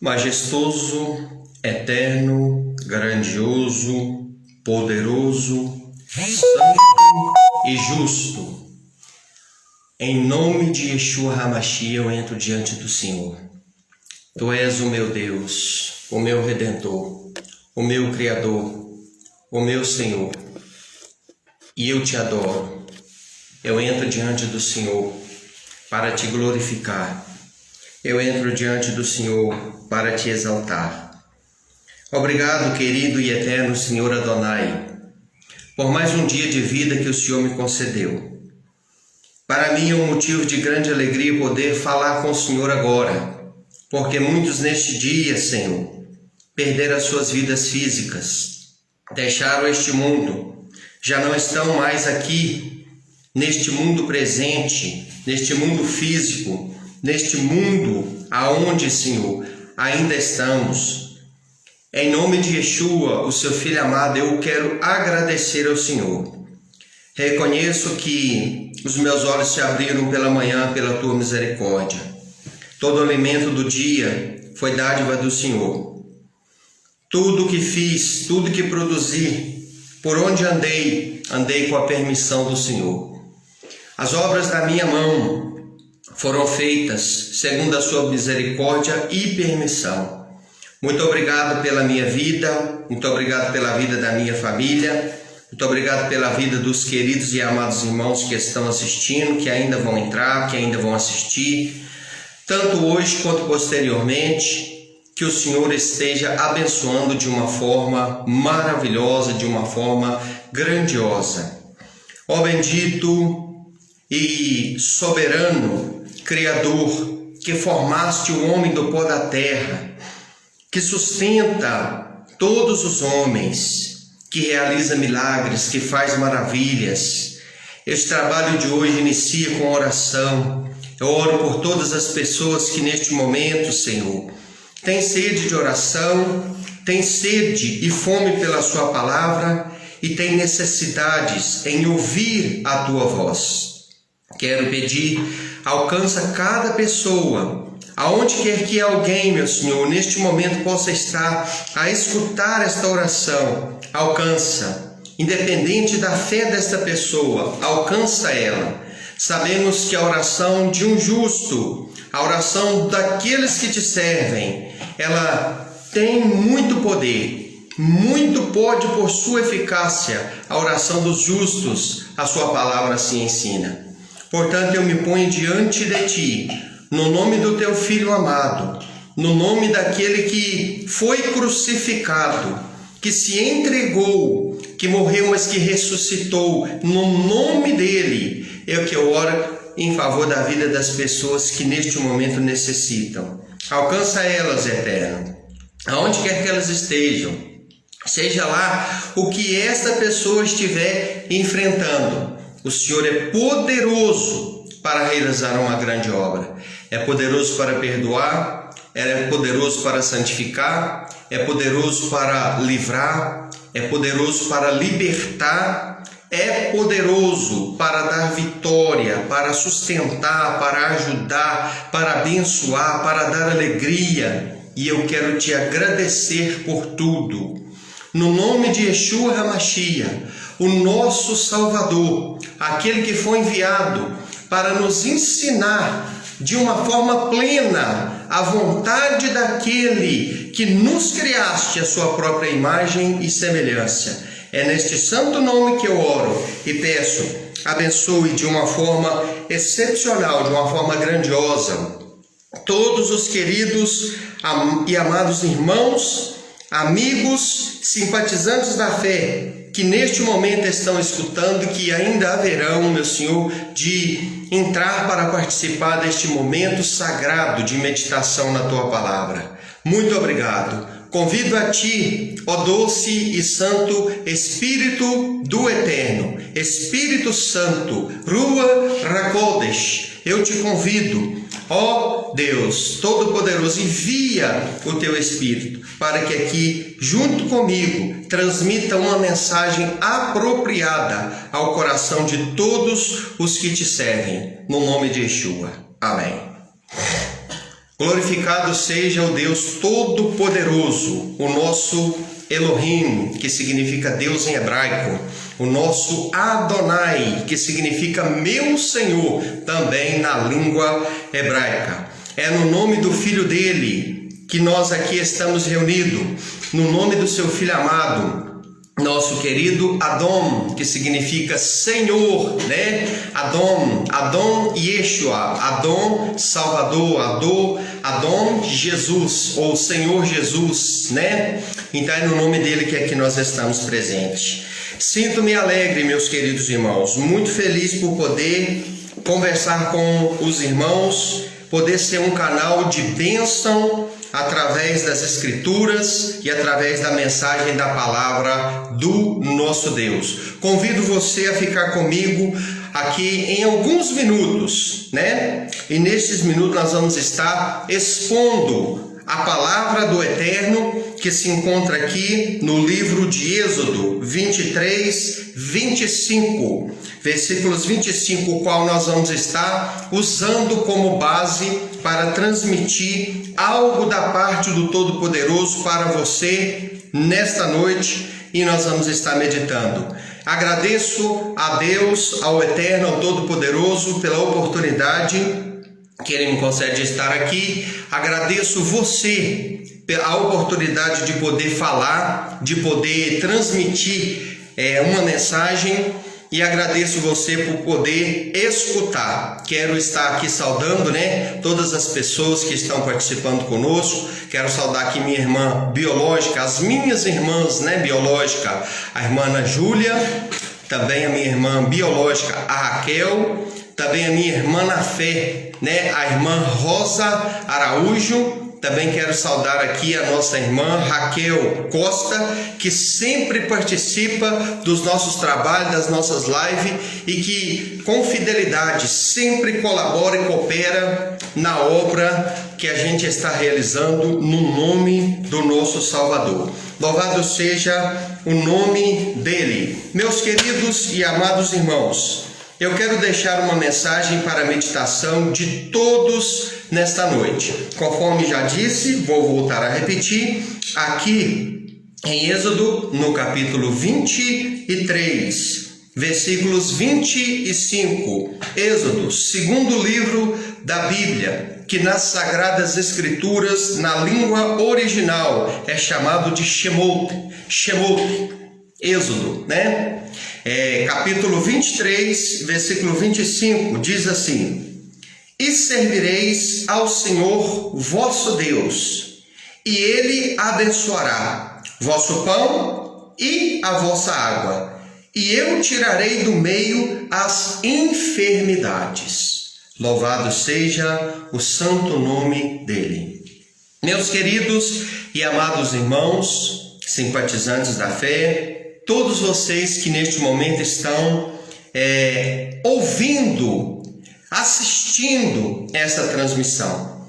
Majestoso, eterno, grandioso, poderoso, santo e justo. Em nome de Yeshua HaMashiach eu entro diante do Senhor. Tu és o meu Deus, o meu Redentor, o meu Criador, o meu Senhor. E eu te adoro. Eu entro diante do Senhor para te glorificar. Eu entro diante do Senhor para te exaltar. Obrigado, querido e eterno Senhor Adonai, por mais um dia de vida que o Senhor me concedeu. Para mim é um motivo de grande alegria poder falar com o Senhor agora, porque muitos neste dia, Senhor, perderam as suas vidas físicas, deixaram este mundo, já não estão mais aqui, neste mundo presente, neste mundo físico, neste mundo aonde, Senhor, ainda estamos. Em nome de Yeshua, o seu Filho amado, eu quero agradecer ao Senhor. Reconheço que os meus olhos se abriram pela manhã pela tua misericórdia. Todo o alimento do dia foi dádiva do Senhor. Tudo que fiz, tudo que produzi, por onde andei, andei com a permissão do Senhor. As obras da minha mão foram feitas segundo a sua misericórdia e permissão. Muito obrigado pela minha vida, muito obrigado pela vida da minha família, muito obrigado pela vida dos queridos e amados irmãos que estão assistindo, que ainda vão entrar, que ainda vão assistir, tanto hoje quanto posteriormente. Que o Senhor esteja abençoando de uma forma maravilhosa, de uma forma grandiosa. Ó bendito e soberano Criador, que formaste o homem do pó da terra, que sustenta todos os homens, que realiza milagres, que faz maravilhas. Este trabalho de hoje inicia com oração. Eu oro por todas as pessoas que neste momento, Senhor, têm sede de oração, têm sede e fome pela sua palavra e têm necessidades em ouvir a tua voz. Quero pedir, alcança cada pessoa, aonde quer que alguém, meu Senhor, neste momento possa estar a escutar esta oração. Alcança, independente da fé desta pessoa, alcança ela. Sabemos que a oração de um justo, a oração daqueles que te servem, ela tem muito poder, muito pode por sua eficácia. A oração dos justos, a sua palavra assim ensina. Portanto, eu me ponho diante de ti, no nome do teu Filho amado, no nome daquele que foi crucificado, que se entregou, que morreu, mas que ressuscitou. No nome dele, eu oro em favor da vida das pessoas que neste momento necessitam. Alcança elas, eterno, aonde quer que elas estejam, seja lá o que esta pessoa estiver enfrentando. O Senhor é poderoso para realizar uma grande obra. É poderoso para perdoar, é poderoso para santificar, é poderoso para livrar, é poderoso para libertar, é poderoso para dar vitória, para sustentar, para ajudar, para abençoar, para dar alegria. E eu quero te agradecer por tudo. No nome de Yeshua HaMashiach, o nosso Salvador, aquele que foi enviado para nos ensinar de uma forma plena a vontade daquele que nos criaste a sua própria imagem e semelhança. É neste santo nome que eu oro e peço, abençoe de uma forma excepcional, de uma forma grandiosa, todos os queridos e amados irmãos, amigos, simpatizantes da fé, que neste momento estão escutando e que ainda haverão, meu Senhor, de entrar para participar deste momento sagrado de meditação na Tua Palavra. Muito obrigado. Convido a Ti, ó doce e santo Espírito do Eterno, Espírito Santo, Rua Rakodesh, eu te convido, ó Deus Todo-Poderoso, envia o Teu Espírito para que aqui, junto comigo, transmita uma mensagem apropriada ao coração de todos os que te servem, no nome de Yeshua. Amém. Glorificado seja o Deus Todo-Poderoso, o nosso Elohim, que significa Deus em hebraico, o nosso Adonai, que significa meu Senhor, também na língua hebraica. É no nome do Filho dele que nós aqui estamos reunidos, no nome do seu Filho amado, nosso querido Adon, que significa Senhor, né? Adon Yeshua, Adon Salvador, Adon Jesus, ou Senhor Jesus, né? Então é no nome dele que aqui nós estamos presentes. Sinto-me alegre, meus queridos irmãos, muito feliz por poder conversar com os irmãos, poder ser um canal de bênção através das Escrituras e através da mensagem da palavra do nosso Deus. Convido você a ficar comigo aqui em alguns minutos, né? E nesses minutos nós vamos estar expondo a palavra do Eterno que se encontra aqui no livro de Êxodo 23, 25, versículos 25, o qual nós vamos estar usando como base para transmitir algo da parte do Todo-Poderoso para você nesta noite, e nós vamos estar meditando. Agradeço a Deus, ao Eterno, ao Todo-Poderoso, pela oportunidade que Ele me concede de estar aqui. Agradeço você pela oportunidade de poder falar, de poder transmitir uma mensagem, e agradeço você por poder escutar. Quero estar aqui saudando, né, todas as pessoas que estão participando conosco. Quero saudar aqui minha irmã biológica, as minhas irmãs, né, biológica, a irmã Ana Júlia, também a minha irmã biológica, a Raquel, também a minha irmã na fé, né, a irmã Rosa Araújo. Também quero saudar aqui a nossa irmã Raquel Costa, que sempre participa dos nossos trabalhos, das nossas lives, e que com fidelidade sempre colabora e coopera na obra que a gente está realizando no nome do nosso Salvador. Louvado seja o nome dele. Meus queridos e amados irmãos, eu quero deixar uma mensagem para a meditação de todos nesta noite. Conforme já disse, vou voltar a repetir, aqui em Êxodo, no capítulo 23, versículos 25. Êxodo, segundo livro da Bíblia, que nas Sagradas Escrituras, na língua original, é chamado de Shemot. Êxodo, né? Capítulo 23, versículo 25, diz assim: E servireis ao Senhor vosso Deus, e Ele abençoará vosso pão e a vossa água, e eu tirarei do meio as enfermidades. Louvado seja o santo nome dele. Meus queridos e amados irmãos, simpatizantes da fé, todos vocês que neste momento estão ouvindo, assistindo essa transmissão,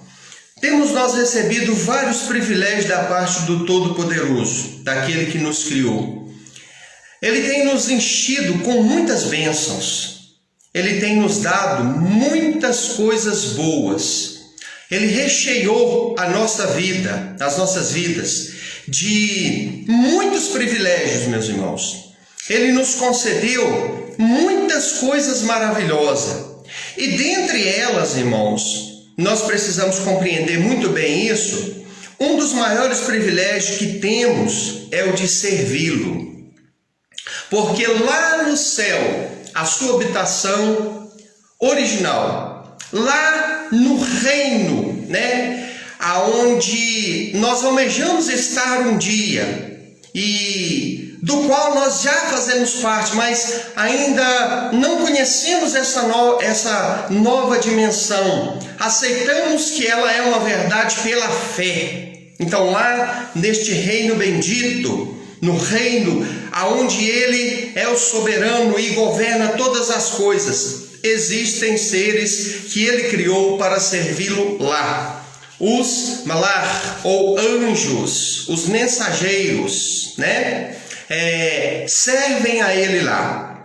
temos nós recebido vários privilégios da parte do Todo-Poderoso, daquele que nos criou. Ele tem nos enchido com muitas bênçãos, Ele tem nos dado muitas coisas boas, Ele recheou a nossa vida, as nossas vidas, de muitos privilégios, meus irmãos. Ele nos concedeu muitas coisas maravilhosas. E dentre elas, irmãos, nós precisamos compreender muito bem isso. Um dos maiores privilégios que temos é o de servi-lo. Porque lá no céu, a sua habitação original, lá no reino, né, aonde nós almejamos estar um dia, e do qual nós já fazemos parte, mas ainda não conhecemos essa nova dimensão. Aceitamos que ela é uma verdade pela fé. Então lá neste reino bendito, no reino aonde Ele é o soberano e governa todas as coisas, existem seres que Ele criou para servi-lo lá. Os malach, ou anjos, os mensageiros, né? Servem a Ele lá.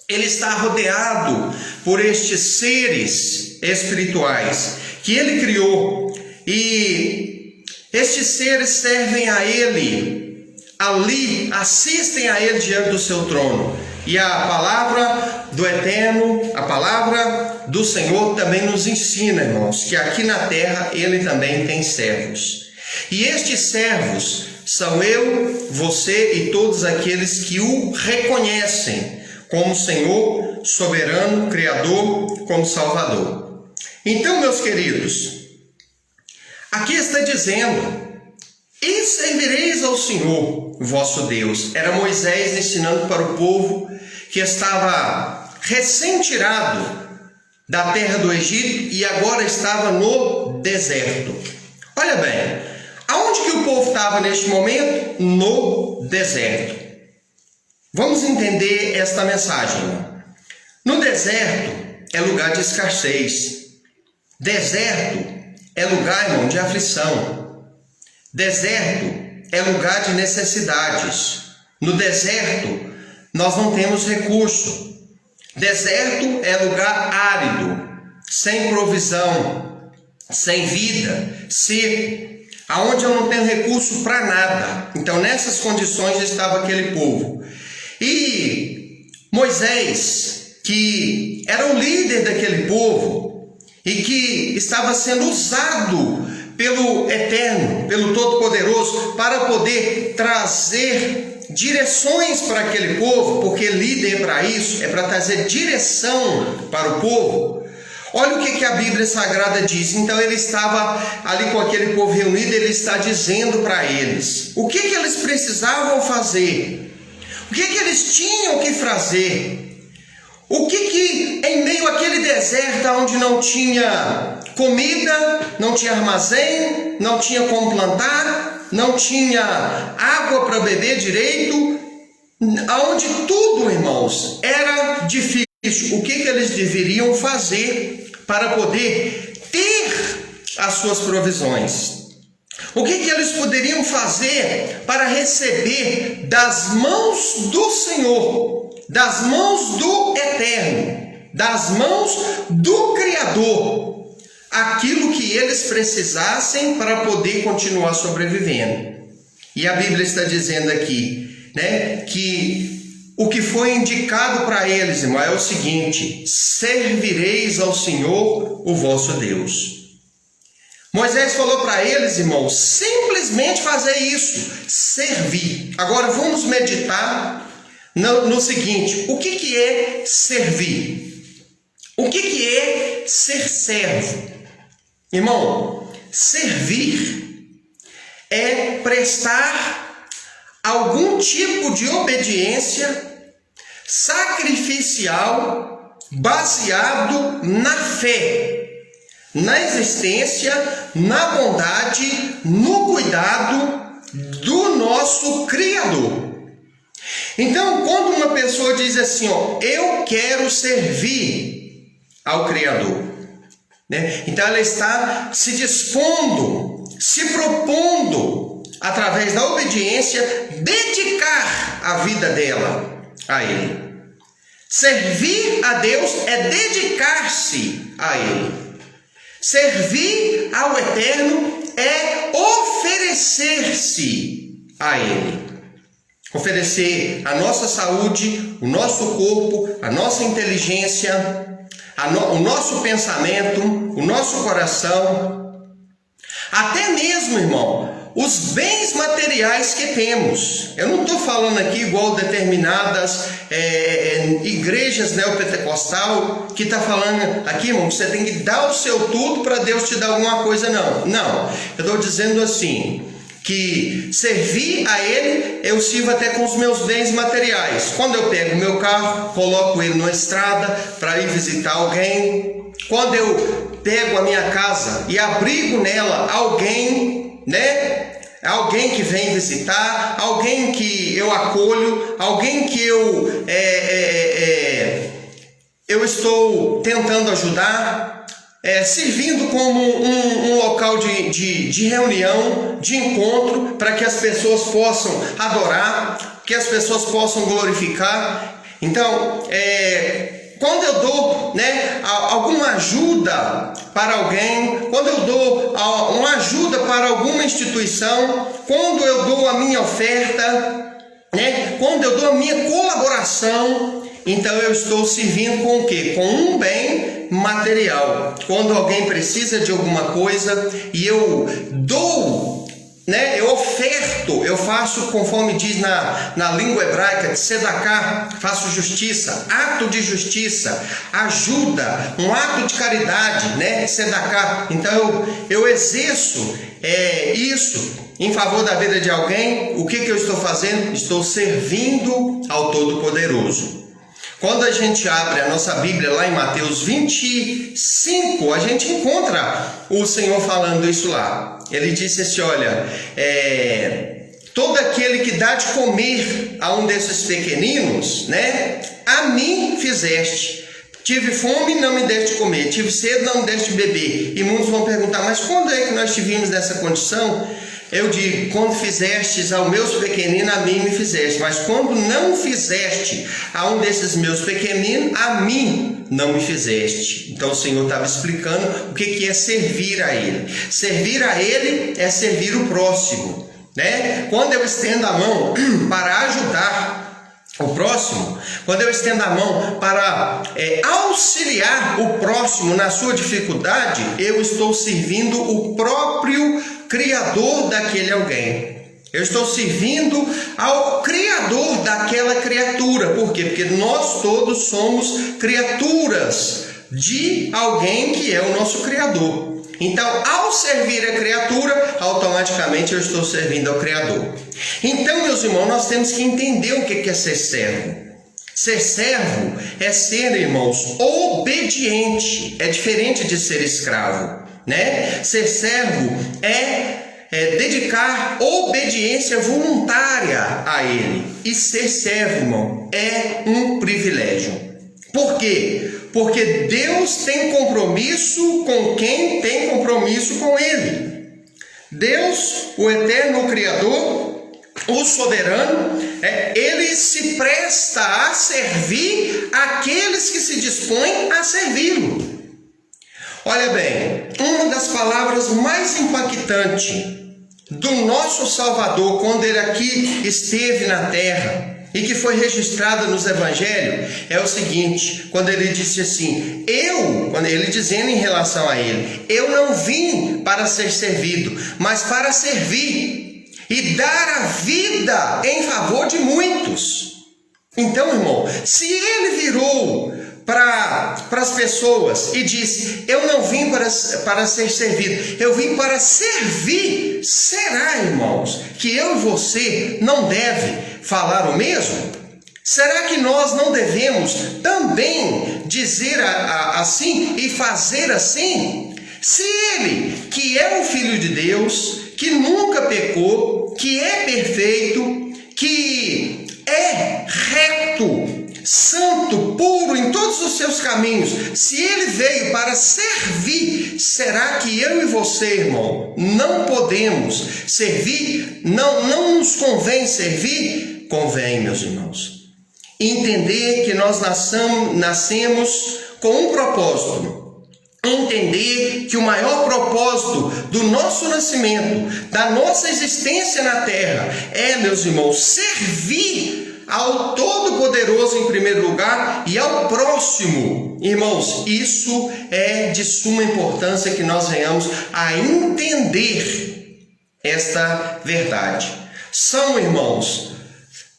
Ele está rodeado por estes seres espirituais que Ele criou. e estes seres servem a Ele, ali assistem a Ele diante do seu trono. E a palavra do Eterno, a palavra do Senhor também nos ensina, irmãos, que aqui na terra Ele também tem servos. E estes servos são eu, você e todos aqueles que o reconhecem como Senhor, soberano, Criador, como Salvador. Então, meus queridos, aqui está dizendo: e servireis ao Senhor, vosso Deus. Era Moisés ensinando para o povo que estava recém-tirado da terra do Egito e agora estava no deserto. Olha bem, aonde que o povo estava neste momento? No deserto. Vamos entender esta mensagem. No deserto é lugar de escassez. Deserto é lugar, irmão, de aflição. Deserto é lugar de necessidades. No deserto nós não temos recurso. Deserto é lugar árido, sem provisão, sem vida, seco, aonde eu não tenho recurso para nada. Então nessas condições estava aquele povo. E Moisés, que era o líder daquele povo e que estava sendo usado pelo Eterno, pelo Todo-Poderoso, para poder trazer direções para aquele povo, porque líder para isso é para trazer direção para o povo. Olha o que a Bíblia Sagrada diz. Então ele estava ali com aquele povo reunido, ele está dizendo para eles o que eles precisavam fazer, o que eles tinham que fazer, o que em meio àquele deserto onde não tinha comida, não tinha armazém, não tinha como plantar, não tinha água para beber direito, aonde tudo, irmãos, era difícil. O que eles deveriam fazer para poder ter as suas provisões? O que eles poderiam fazer para receber das mãos do Senhor, das mãos do Eterno, das mãos do Criador, aquilo que eles precisassem para poder continuar sobrevivendo? E a Bíblia está dizendo aqui, né, que o que foi indicado para eles, irmão, é o seguinte: servireis ao Senhor, o vosso Deus. Moisés falou para eles, irmãos, simplesmente fazer isso, servir. Agora vamos meditar no seguinte: o que é servir? O que é ser servo? Irmão, servir é prestar algum tipo de obediência sacrificial baseado na fé, na existência, na bondade, no cuidado do nosso Criador. Então, quando uma pessoa diz assim, eu quero servir ao Criador, né? Então ela está se dispondo, se propondo, através da obediência, dedicar a vida dela a Ele. Servir a Deus é dedicar-se a Ele. Servir ao Eterno é oferecer-se a Ele. Oferecer a nossa saúde, o nosso corpo, a nossa inteligência, o nosso pensamento, o nosso coração, até mesmo, irmão, os bens materiais que temos. Eu não estou falando aqui igual determinadas igrejas neopentecostal que está falando aqui, irmão, você tem que dar o seu tudo para Deus te dar alguma coisa. Não, eu estou dizendo assim, que servir a Ele, eu sirvo até com os meus bens materiais. Quando eu pego o meu carro, coloco ele na estrada para ir visitar alguém. Quando eu pego a minha casa e abrigo nela alguém, né? Alguém que vem visitar, alguém que eu acolho, alguém que eu estou tentando ajudar. Servindo como um local de reunião, de encontro, para que as pessoas possam adorar, que as pessoas possam glorificar. Então, quando eu dou, alguma ajuda para alguém, quando eu dou uma ajuda para alguma instituição, quando eu dou a minha oferta, quando eu dou a minha colaboração, então eu estou servindo com o quê? Com um bem material. Quando alguém precisa de alguma coisa e eu dou, eu oferto, eu faço conforme diz na língua hebraica, tzedakah, faço justiça, ato de justiça, ajuda, um ato de caridade, tzedakah. Então eu exerço isso em favor da vida de alguém. O que eu estou fazendo? Estou servindo ao Todo-Poderoso. Quando a gente abre a nossa Bíblia lá em Mateus 25, a gente encontra o Senhor falando isso lá. Ele disse assim, olha, todo aquele que dá de comer a um desses pequeninos, a mim fizeste. Tive fome, não me deste de comer. Tive sede, não me deste de beber. E muitos vão perguntar, mas quando é que nós tivemos nessa condição? Eu digo, quando fizestes ao meus pequeninos, a mim me fizeste. Mas quando não fizeste a um desses meus pequeninos, a mim não me fizeste. Então o Senhor estava explicando o que é servir a Ele. Servir a Ele é servir o próximo, Quando eu estendo a mão para ajudar o próximo, quando eu estendo a mão para auxiliar o próximo na sua dificuldade, eu estou servindo o próprio Criador daquele alguém. Eu estou servindo ao Criador daquela criatura. Por quê? Porque nós todos somos criaturas de alguém que é o nosso Criador. Então, ao servir a criatura, automaticamente eu estou servindo ao Criador. Então, meus irmãos, nós temos que entender o que é ser servo. Ser servo é ser, irmãos, obediente. É diferente de ser escravo, Ser servo é dedicar obediência voluntária a Ele. E ser servo, irmão, é um privilégio. Por quê? Porque Deus tem compromisso com quem tem compromisso com Ele. Deus, o eterno, o Criador, o soberano, Ele se presta a servir aqueles que se dispõem a servi-lo. Olha bem, uma das palavras mais impactantes do nosso Salvador, quando Ele aqui esteve na terra, e que foi registrada nos evangelhos, é o seguinte, quando ele disse assim, quando ele dizendo em relação a ele, eu não vim para ser servido, mas para servir e dar a vida em favor de muitos. Então, irmão, se ele virou para as pessoas e disse, eu não vim para ser servido, eu vim para servir, será, irmãos, que eu e você não deve falar o mesmo? Será que nós não devemos também dizer assim e fazer assim? Se Ele, que é o Filho de Deus, que nunca pecou, que é perfeito, que é reto, santo, puro em todos os seus caminhos, se Ele veio para servir, será que eu e você, irmão, não podemos servir? Não nos convém servir? Convém, meus irmãos. Entender que nós nascemos com um propósito. Entender que o maior propósito do nosso nascimento, da nossa existência na terra, meus irmãos, servir ao Todo-Poderoso em primeiro lugar e ao próximo. Irmãos, isso é de suma importância que nós venhamos a entender esta verdade. São, irmãos,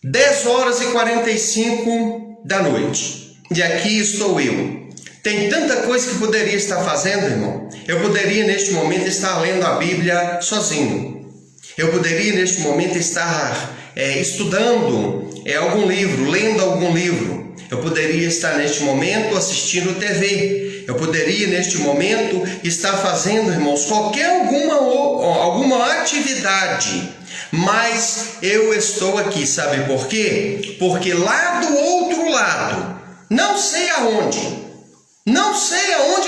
10h45 da noite. E aqui estou eu. Tem tanta coisa que poderia estar fazendo, irmão. Eu poderia neste momento estar lendo a Bíblia sozinho. Eu poderia neste momento estar estudando algum livro, lendo algum livro. Eu poderia estar neste momento assistindo TV. Eu poderia neste momento estar fazendo, irmãos, alguma atividade. Mas eu estou aqui, sabe por quê? Porque lá do outro lado, não sei aonde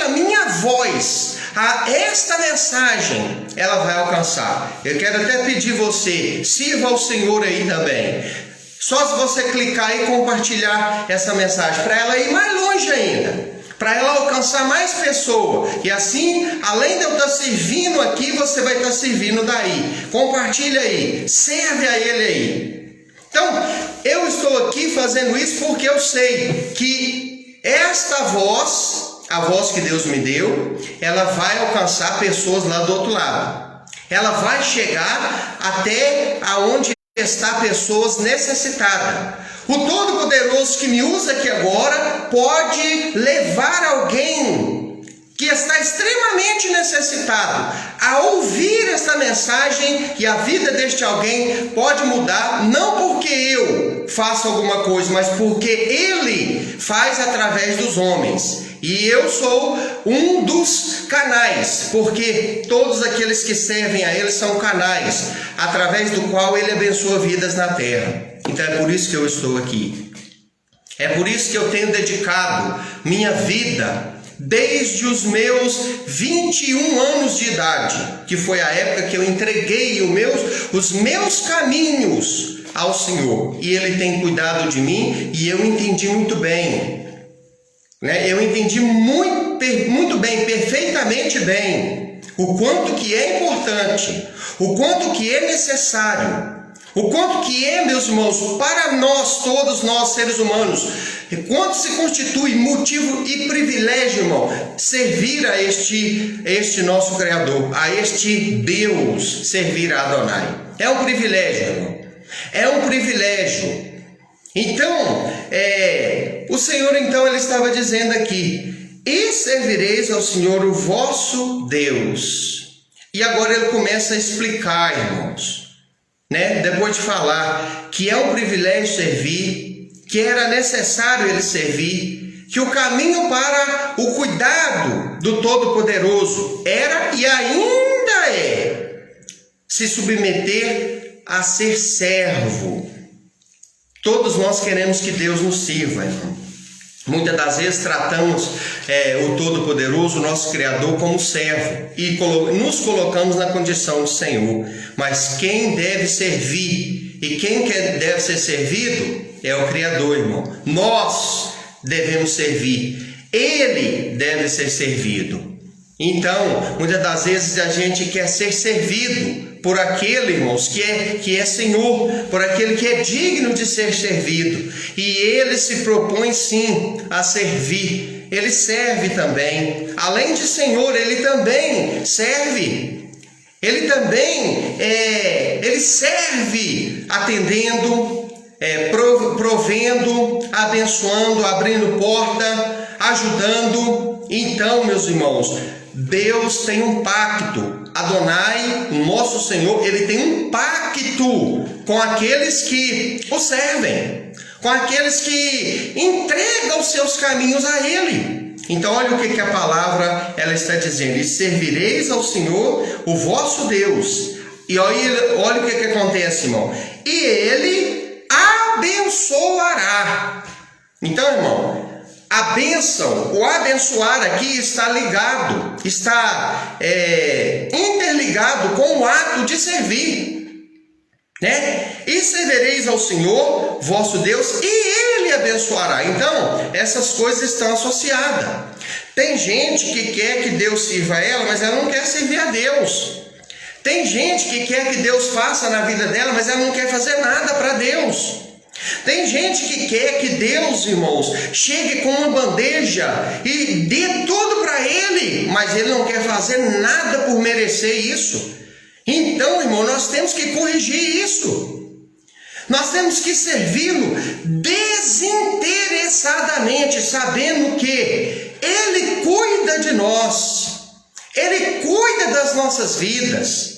a minha voz, esta mensagem, ela vai alcançar. Eu quero até pedir você, sirva ao Senhor aí também. Só se você clicar e compartilhar essa mensagem, para ela ir mais longe ainda, para ela alcançar mais pessoas. E assim, além de eu estar servindo aqui, você vai estar servindo daí. Compartilha aí, serve a Ele aí. Então, eu estou aqui fazendo isso porque eu sei que esta voz, a voz que Deus me deu, ela vai alcançar pessoas lá do outro lado. Ela vai chegar até aonde está pessoas necessitadas. O Todo-Poderoso que me usa aqui agora pode levar alguém que está extremamente necessitado a ouvir esta mensagem, e a vida deste alguém pode mudar, não porque eu faço alguma coisa, mas porque Ele faz através dos homens. E eu sou um dos canais, porque todos aqueles que servem a Ele são canais, através do qual Ele abençoa vidas na terra. Então é por isso que eu estou aqui. É por isso que eu tenho dedicado minha vida desde os meus 21 anos de idade, que foi a época que eu entreguei os meus caminhos ao Senhor. E Ele tem cuidado de mim, e eu entendi muito bem. Eu entendi muito bem, perfeitamente bem, o quanto que é importante, o quanto que é necessário, o quanto que é, meus irmãos, para nós, todos nós seres humanos, quanto se constitui motivo e privilégio, irmão, servir a este nosso Criador, a este Deus, servir a Adonai. É um privilégio, irmão, é um privilégio. Então, o Senhor, então, Ele estava dizendo aqui: e servireis ao Senhor o vosso Deus. E agora Ele começa a explicar, irmãos, depois de falar que é um privilégio servir, que era necessário Ele servir, que o caminho para o cuidado do Todo-Poderoso era e ainda é se submeter a ser servo. Todos nós queremos que Deus nos sirva, irmão. Muitas das vezes tratamos o Todo-Poderoso, o nosso Criador, como servo e nos colocamos na condição de Senhor. Mas quem deve servir e quem deve ser servido é o Criador, irmão. Nós devemos servir, Ele deve ser servido. Então, muitas das vezes a gente quer ser servido por aquele, irmãos, que é Senhor, por aquele que é digno de ser servido. E Ele se propõe sim a servir. Ele serve também. Além de Senhor, Ele também serve. Ele também Ele serve atendendo, provendo, abençoando, abrindo porta, ajudando. Então, meus irmãos, Deus tem um pacto. Adonai, o nosso Senhor, Ele tem um pacto com aqueles que o servem, com aqueles que entregam os seus caminhos a Ele. Então olha o que a palavra ela está dizendo: e servireis ao Senhor o vosso Deus. E olha o que acontece, irmão: e Ele abençoará. Então, irmão, a bênção, o abençoar aqui está ligado, está interligado com o ato de servir, E servireis ao Senhor, vosso Deus, e Ele abençoará. Então, essas coisas estão associadas. Tem gente que quer que Deus sirva a ela, mas ela não quer servir a Deus. Tem gente que quer que Deus faça na vida dela, mas ela não quer fazer nada para Deus. Tem gente que quer que Deus, irmãos, chegue com uma bandeja e dê tudo para Ele, mas Ele não quer fazer nada por merecer isso. Então, irmão, nós temos que corrigir isso. Nós temos que servi-lo desinteressadamente, sabendo que Ele cuida de nós, Ele cuida das nossas vidas.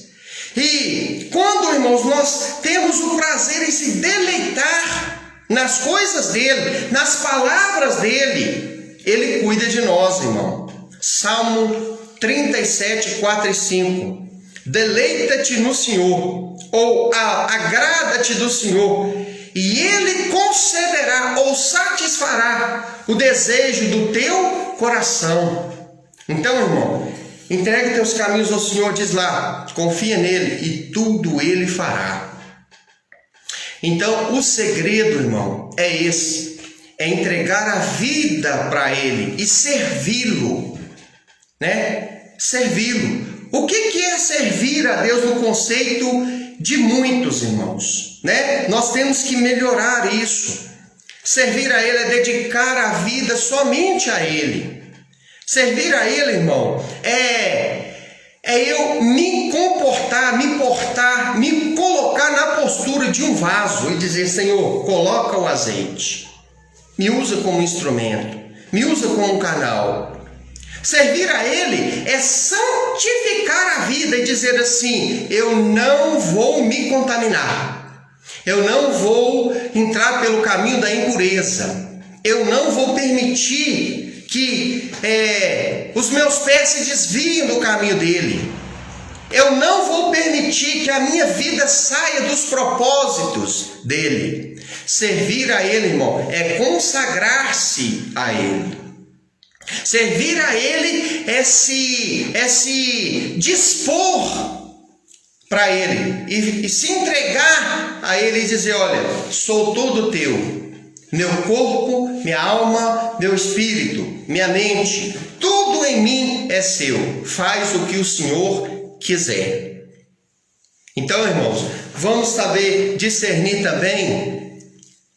E quando, irmãos, nós temos o prazer em se deleitar nas coisas dele, nas palavras dele, ele cuida de nós, irmão. Salmo 37, 4 e 5. Deleita-te no Senhor, ou agrada-te do Senhor, e Ele concederá ou satisfará o desejo do teu coração. Então, irmão, entregue teus caminhos ao Senhor, diz lá, confia nele e tudo Ele fará. Então, o segredo, irmão, é esse: é entregar a vida para Ele e servi-lo, né? Servi-lo. O que é servir a Deus no conceito de muitos, irmãos, né? Nós temos que melhorar isso. Servir a Ele é dedicar a vida somente a Ele. Servir a Ele, irmão, é eu me comportar, me portar, me colocar na postura de um vaso e dizer: Senhor, coloca o azeite, me usa como instrumento, me usa como um canal. Servir a Ele é santificar a vida e dizer assim: eu não vou me contaminar, eu não vou entrar pelo caminho da impureza, eu não vou permitir que os meus pés se desviem do caminho dele. Eu não vou permitir que a minha vida saia dos propósitos dele. Servir a Ele, irmão, é consagrar-se a Ele. Servir a Ele é se dispor para Ele e se entregar a Ele e dizer: olha, sou todo teu. Meu corpo, minha alma, meu espírito, minha mente, tudo em mim é seu. Faz o que o Senhor quiser. Então, irmãos, vamos saber discernir também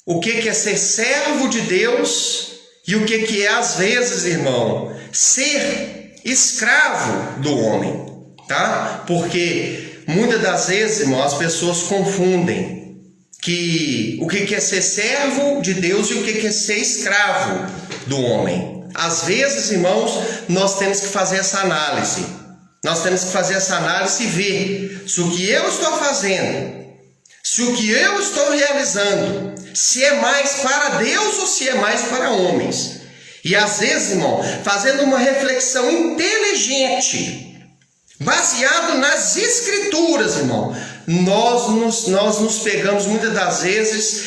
o que é ser servo de Deus e o que é, às vezes, irmão, ser escravo do homem, tá? Porque muitas das vezes, irmão, as pessoas confundem o que é ser servo de Deus e o que é ser escravo do homem. Às vezes, irmãos, nós temos que fazer essa análise. Nós temos que fazer essa análise e ver se o que eu estou fazendo, se o que eu estou realizando, se é mais para Deus ou se é mais para homens. E às vezes, irmão, fazendo uma reflexão inteligente, baseado nas Escrituras, irmão, nós nos pegamos muitas das vezes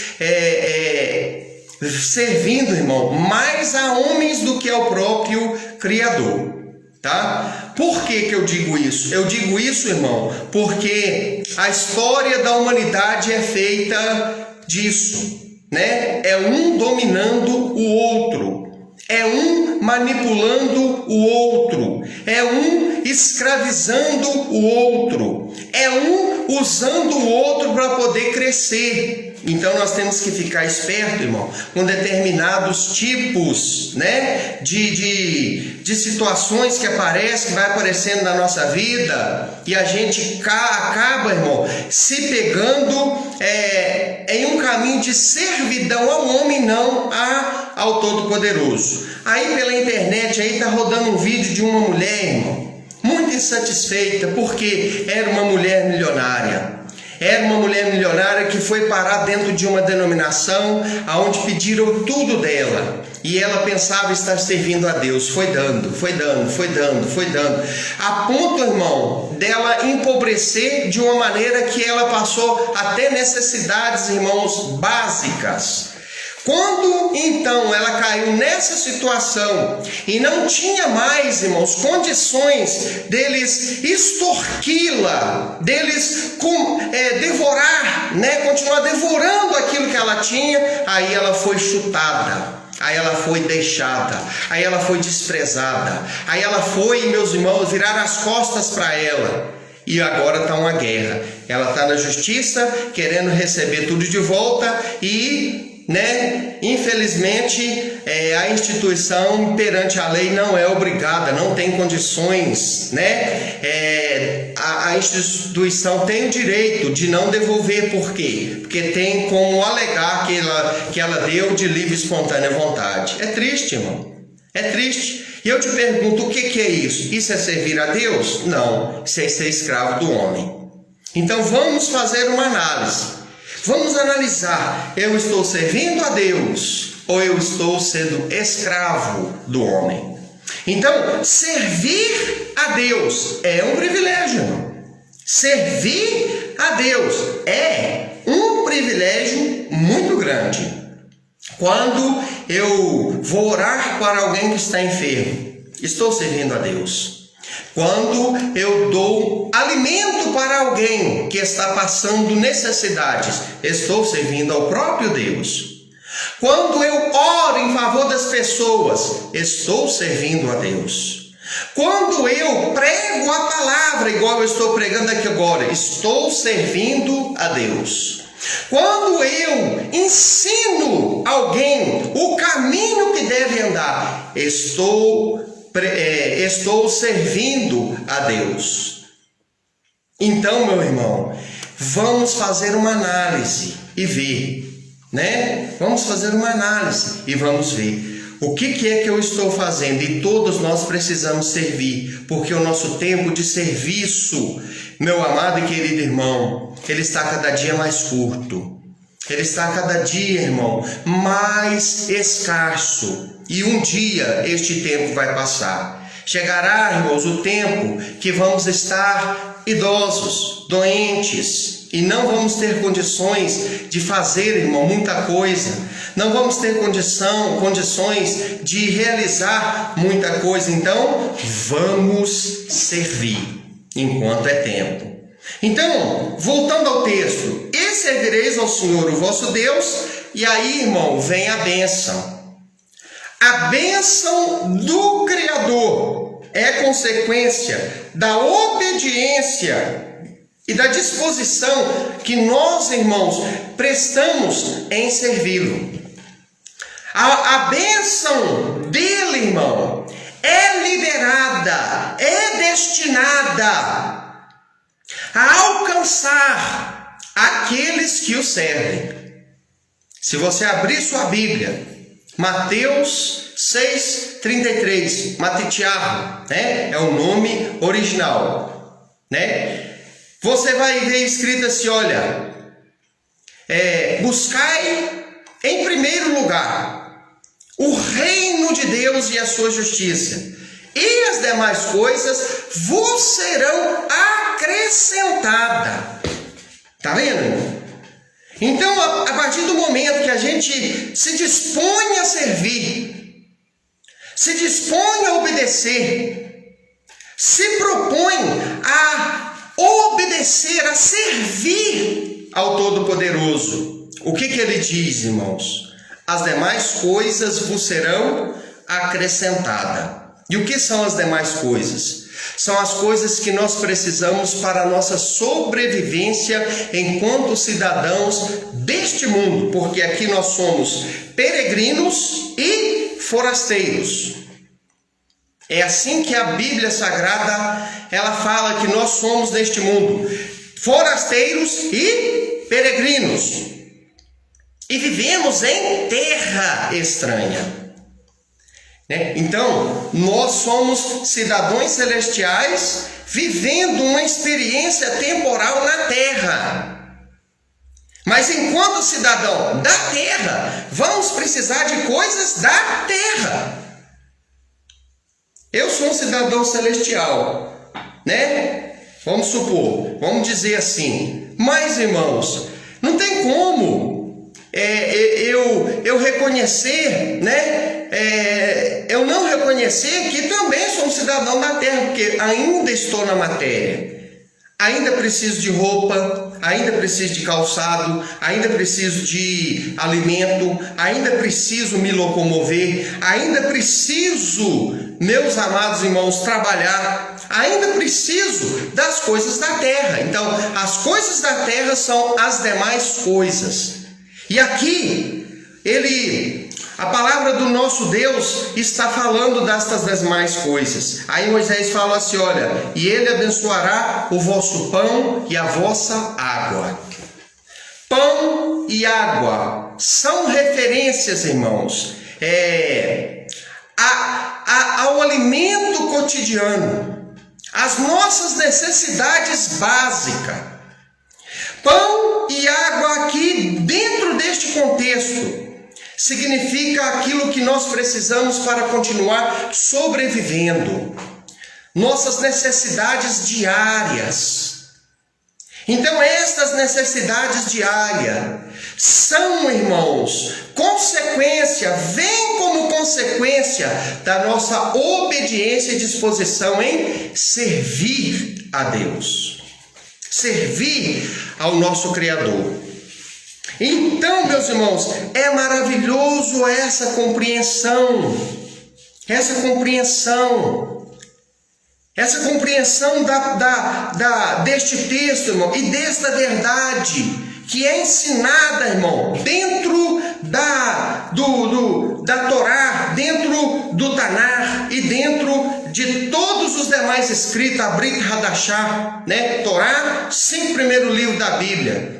servindo, irmão, mais a homens do que ao próprio Criador, tá? Por que eu digo isso? Eu digo isso, irmão, porque a história da humanidade é feita disso, né? É um dominando o outro. É um manipulando o outro, é um escravizando o outro, é um usando o outro para poder crescer. Então nós temos que ficar esperto, irmão, com determinados tipos, né, de situações que aparecem, que vai aparecendo na nossa vida, e a gente acaba, irmão, se pegando em um caminho de servidão ao homem, não ao Todo-Poderoso. Aí pela internet aí tá rodando um vídeo de uma mulher, irmão, muito insatisfeita, porque era uma mulher milionária. Era uma mulher milionária que foi parar dentro de uma denominação onde pediram tudo dela. E ela pensava estar servindo a Deus. Foi dando. A ponto, irmão, dela empobrecer de uma maneira que ela passou até necessidades, irmãos, básicas. Quando então ela caiu nessa situação e não tinha mais, irmãos, condições deles extorquí-la, deles devorar, né, continuar devorando aquilo que ela tinha, aí ela foi chutada. Aí ela foi deixada, aí ela foi desprezada, aí ela foi, meus irmãos, virar as costas para ela. E agora está uma guerra. Ela está na justiça, querendo receber tudo de volta e, né, infelizmente, a instituição perante a lei não é obrigada, não tem condições, né? A instituição tem o direito de não devolver. Por quê? Porque tem como alegar que ela deu de livre e espontânea vontade. É triste, irmão. É triste. E eu te pergunto, o que é isso? Isso é servir a Deus? Não. Isso é ser escravo do homem. Então vamos fazer uma análise. Vamos analisar, eu estou servindo a Deus ou eu estou sendo escravo do homem? Então, servir a Deus é um privilégio, irmão. Servir a Deus é um privilégio muito grande. Quando eu vou orar para alguém que está enfermo, estou servindo a Deus. Quando eu dou alimento para alguém que está passando necessidades, estou servindo ao próprio Deus. Quando eu oro em favor das pessoas, estou servindo a Deus. Quando eu prego a palavra, igual eu estou pregando aqui agora, estou servindo a Deus. Quando eu ensino alguém o caminho que deve andar, estou servindo a Deus. Então, meu irmão, vamos fazer uma análise e ver, né? Vamos fazer uma análise e vamos ver o que é que eu estou fazendo. E todos nós precisamos servir, porque o nosso tempo de serviço, meu amado e querido irmão, ele está cada dia mais curto. Ele está cada dia, irmão, mais escasso. E um dia este tempo vai passar. Chegará, irmãos, o tempo que vamos estar idosos, doentes, e não vamos ter condições de fazer, irmão, muita coisa. Não vamos ter condições de realizar muita coisa. Então, vamos servir enquanto é tempo. Então, voltando ao texto, e servireis ao Senhor o vosso Deus, e aí, irmão, vem a bênção. A bênção do Criador é consequência da obediência e da disposição que nós, irmãos, prestamos em servi-lo. A bênção dele, irmão, é liberada, é destinada a alcançar aqueles que o servem. Se você abrir sua Bíblia, Mateus 6,33, Matitiahu, né? É o nome original, né? Você vai ver escrito assim, olha, buscai em primeiro lugar o reino de Deus e a sua justiça, e as demais coisas vos serão acrescentadas. Tá vendo? Então, a partir do momento que a gente se dispõe a servir, se dispõe a obedecer, se propõe a obedecer, a servir ao Todo-Poderoso, o que ele diz, irmãos? As demais coisas vos serão acrescentadas. E o que são as demais coisas? São as coisas que nós precisamos para a nossa sobrevivência enquanto cidadãos deste mundo, porque aqui nós somos peregrinos e forasteiros. É assim que a Bíblia Sagrada, ela fala que nós somos deste mundo, forasteiros e peregrinos. E vivemos em terra estranha. Então, nós somos cidadãos celestiais vivendo uma experiência temporal na terra. Mas enquanto cidadão da terra, vamos precisar de coisas da terra. Eu sou um cidadão celestial, né? Vamos supor, vamos dizer assim. Mas, irmãos, não tem como eu reconhecer, né? Eu não reconhecer que também sou um cidadão da terra, porque ainda estou na matéria. Ainda preciso de roupa, ainda preciso de calçado, ainda preciso de alimento, ainda preciso me locomover, ainda preciso, meus amados irmãos, trabalhar, ainda preciso das coisas da terra. Então, as coisas da terra são as demais coisas. E aqui, a palavra do nosso Deus está falando destas demais coisas. Aí Moisés fala assim, olha, e ele abençoará o vosso pão e a vossa água. Pão e água são referências, irmãos, ao alimento cotidiano, às nossas necessidades básicas. Pão e água aqui, dentro deste contexto, significa aquilo que nós precisamos para continuar sobrevivendo. Nossas necessidades diárias. Então, estas necessidades diárias são, irmãos, vêm como consequência consequência da nossa obediência e disposição em servir a Deus, servir ao nosso Criador. Então, meus irmãos, é maravilhoso essa compreensão deste texto, irmão, e desta verdade que é ensinada, irmão, dentro da Torá, dentro do Tanar e dentro de todos os demais escritos, a Brit Hadashah, né? Torá, 5 primeiros livros da Bíblia.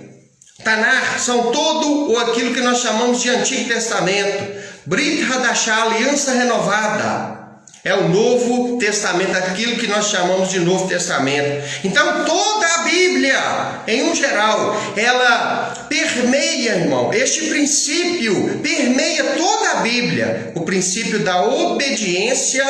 Tanar são todo aquilo que nós chamamos de Antigo Testamento. Brit Hadashah, aliança renovada, é o Novo Testamento, aquilo que nós chamamos de Novo Testamento. Então toda a Bíblia, em um geral, ela permeia, irmão, este princípio permeia toda a Bíblia, o princípio da obediência,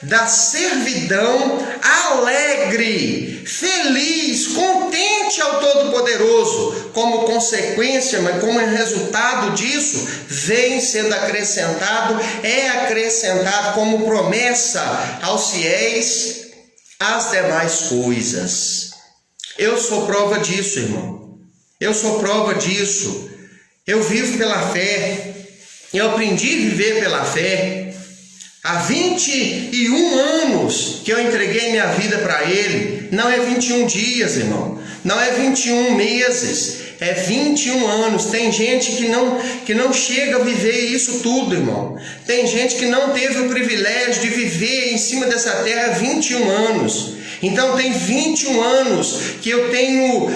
da servidão alegre, feliz, contente ao Todo-Poderoso. Como consequência, mas como resultado disso, vem sendo acrescentado, é acrescentado como promessa aos fiéis as demais coisas. Eu sou prova disso, irmão. Eu sou prova disso. Eu vivo pela fé. Eu aprendi a viver pela fé. Há 21 anos que eu entreguei minha vida para Ele. Não é 21 dias, irmão. Não é 21 meses. É 21 anos. Tem gente que não chega a viver isso tudo, irmão. Tem gente que não teve o privilégio de viver em cima dessa terra 21 anos. Então tem 21 anos que eu tenho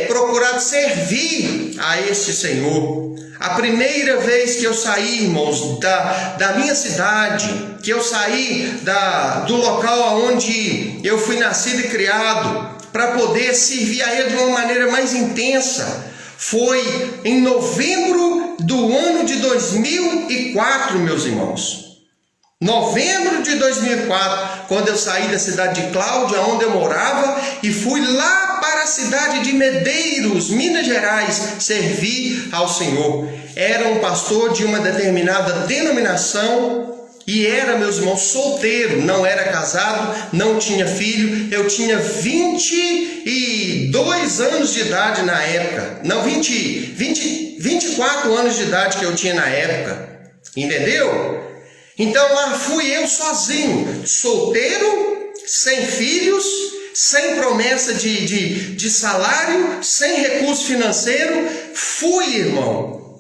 procurado servir a este Senhor. A primeira vez que eu saí, irmãos, da minha cidade, que eu saí do local onde eu fui nascido e criado, para poder servir a Ele de uma maneira mais intensa, foi em novembro do ano de 2004, meus irmãos. Novembro de 2004, quando eu saí da cidade de Cláudia, onde eu morava, e fui lá para a cidade de Medeiros, Minas Gerais, servir ao Senhor. Era um pastor de uma determinada denominação e era, meus irmãos, solteiro, não era casado, não tinha filho. Eu tinha 22 anos de idade na época, não, 24 anos de idade que eu tinha na época, entendeu? Então lá fui eu sozinho, solteiro, sem filhos, sem promessa de salário, sem recurso financeiro. Fui, irmão,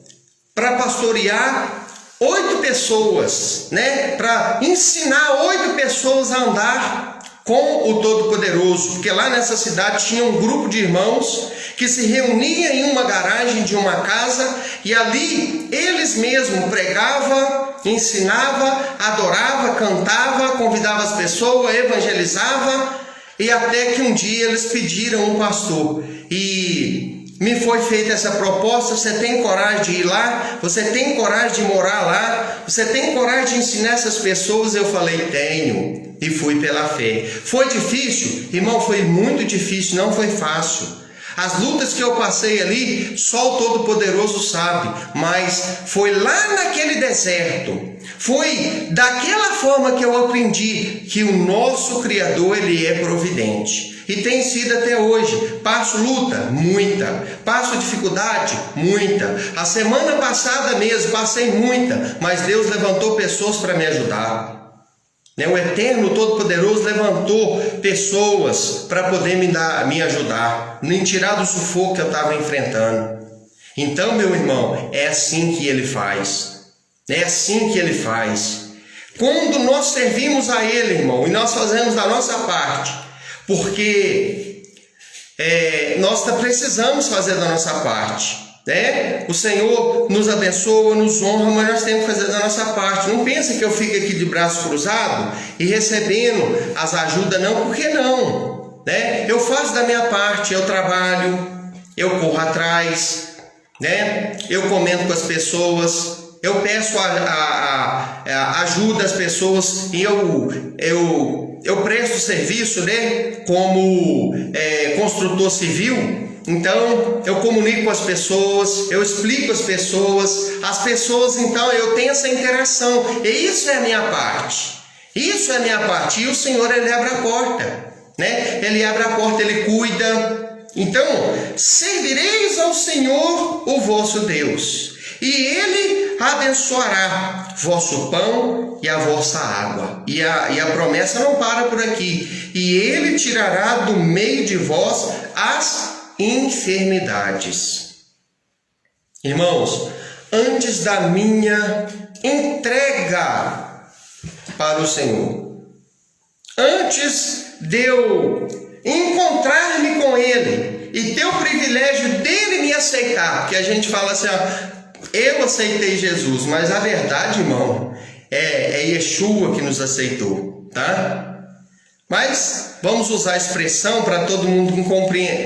para pastorear 8 pessoas, né? Para ensinar 8 pessoas a andar com o Todo-Poderoso, porque lá nessa cidade tinha um grupo de irmãos que se reunia em uma garagem de uma casa e ali eles mesmos pregavam, ensinava, adorava, cantava, convidava as pessoas, evangelizava, e até que um dia eles pediram um pastor e me foi feita essa proposta: você tem coragem de ir lá? Você tem coragem de morar lá? Você tem coragem de ensinar essas pessoas? Eu falei: tenho, e fui pela fé. Foi difícil? Irmão, foi muito difícil, não foi fácil. As lutas que eu passei ali, só o Todo-Poderoso sabe, mas foi lá naquele deserto, foi daquela forma que eu aprendi que o nosso Criador, Ele é providente. E tem sido até hoje. Passo luta? Muita. Passo dificuldade? Muita. A semana passada mesmo passei muita, mas Deus levantou pessoas para me ajudar. O Eterno Todo-Poderoso levantou pessoas para poder me ajudar, me tirar do sufoco que eu estava enfrentando. Então, meu irmão, é assim que Ele faz. É assim que Ele faz. Quando nós servimos a Ele, irmão, e nós fazemos da nossa parte, porque nós precisamos fazer da nossa parte. O Senhor nos abençoa, nos honra, mas nós temos que fazer da nossa parte. Não pense que eu fico aqui de braço cruzado e recebendo as ajudas, não, porque não, eu faço da minha parte, eu trabalho, eu corro atrás, eu comento com as pessoas, eu peço ajuda às pessoas e eu presto serviço, como construtor civil. Então eu comunico com as pessoas, eu explico às pessoas então eu tenho essa interação, e isso é a minha parte, e o Senhor, Ele abre a porta, né? Ele abre a porta, Ele cuida. Então, servireis ao Senhor, o vosso Deus, e Ele abençoará vosso pão e a vossa água. E a promessa não para por aqui. E Ele tirará do meio de vós as enfermidades. Irmãos, antes da minha entrega para o Senhor, antes de eu encontrar-me com Ele e ter o privilégio dele me aceitar, porque a gente fala assim, eu aceitei Jesus, mas a verdade, irmão, é Yeshua que nos aceitou, tá? Mas vamos usar a expressão para todo mundo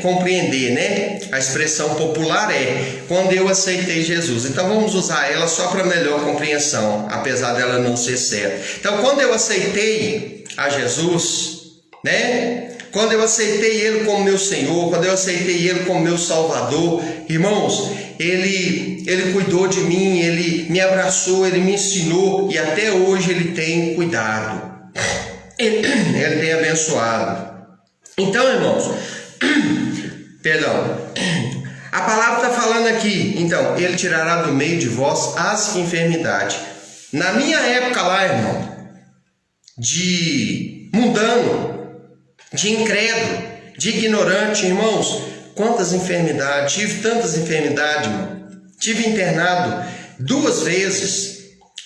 compreender, né? A expressão popular é quando eu aceitei Jesus. Então vamos usar ela só para melhor compreensão, apesar dela não ser certa. Então, quando eu aceitei a Jesus, né? Quando eu aceitei Ele como meu Senhor, quando eu aceitei Ele como meu Salvador, irmãos, Ele cuidou de mim, Ele me abraçou, Ele me ensinou e até hoje Ele tem cuidado. Ele tem abençoado. Então, irmãos, perdão, a palavra está falando aqui, então, Ele tirará do meio de vós as enfermidades. Na minha época lá, irmão, de mundano, de incrédulo, de ignorante, irmãos, quantas enfermidades, tive tantas enfermidades, irmão. Tive internado 2 vezes.